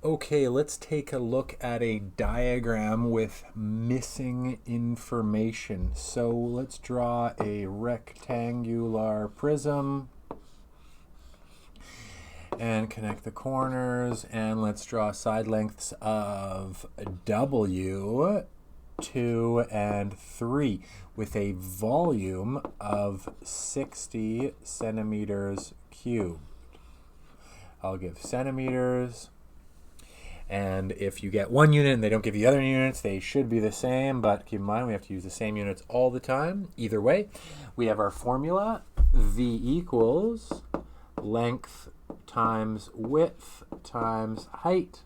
Okay, let's take a look at a diagram with missing information. So let's draw a rectangular prism and connect the corners, and let's draw side lengths of W, 2 and 3 with a volume of 60 centimeters cubed. I'll give centimeters. And if you get one unit and they don't give you other units, they should be the same, but keep in mind we have to use the same units all the time. Either way, we have our formula, V equals length times width times height.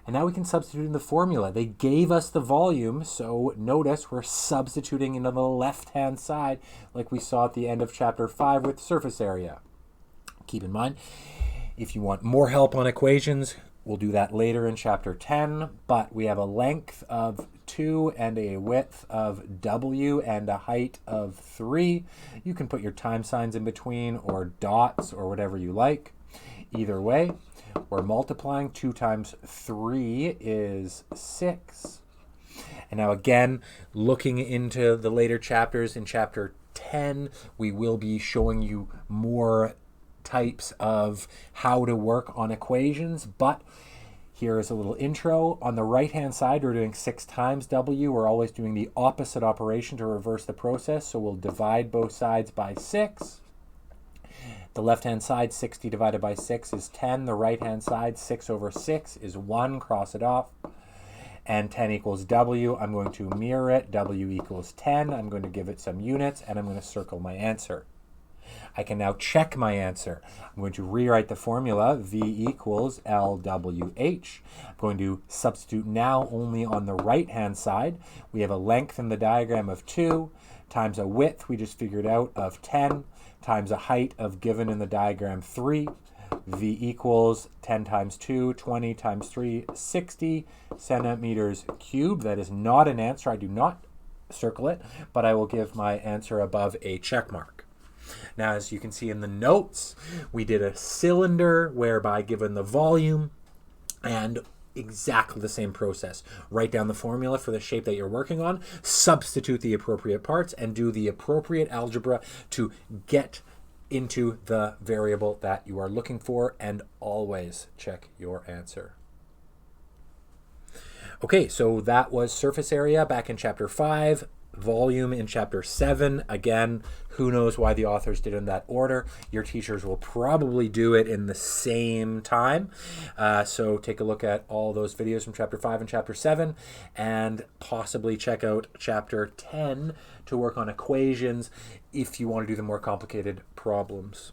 And now we can substitute in the formula. They gave us the volume, so notice we're substituting into the left-hand side like we saw at the end of chapter 5 with surface area. Keep in mind, if you want more help on equations, we'll do that later in chapter 10, but we have a length of 2 and a width of W and a height of 3. You can put your time signs in between or dots or whatever you like. Either way, we're multiplying. 2 times 3 is 6. And now again, looking into the later chapters, in chapter 10, we will be showing you more types of how to work on equations, but here is a little intro. On the right hand side, we're doing 6 times W. We're always doing the opposite operation to reverse the process, so we'll divide both sides by 6. The left hand side, 60 divided by 6 is 10. The right hand side, 6 over 6 is 1. Cross it off. And 10 equals W. I'm going to mirror it. W equals 10. I'm going to give it some units, and I'm going to circle my answer. I can now check my answer. I'm going to rewrite the formula, V equals LWH. I'm going to substitute now only on the right-hand side. We have a length in the diagram of 2 times a width we just figured out of 10 times a height of given in the diagram 3. V equals 10 times 2, 20 times 3, 60 centimeters cubed. That is not an answer. I do not circle it, but I will give my answer above a check mark. Now, as you can see in the notes, we did a cylinder whereby given the volume and exactly the same process. Write down the formula for the shape that you're working on, substitute the appropriate parts, and do the appropriate algebra to get into the variable that you are looking for, and always check your answer. Okay, so that was surface area back in chapter 5. Volume in chapter 7. Again, who knows why the authors did it in that order. Your teachers will probably do it in the same time. So take a look at all those videos from chapter 5 and chapter 7, and possibly check out chapter 10 to work on equations if you want to do the more complicated problems.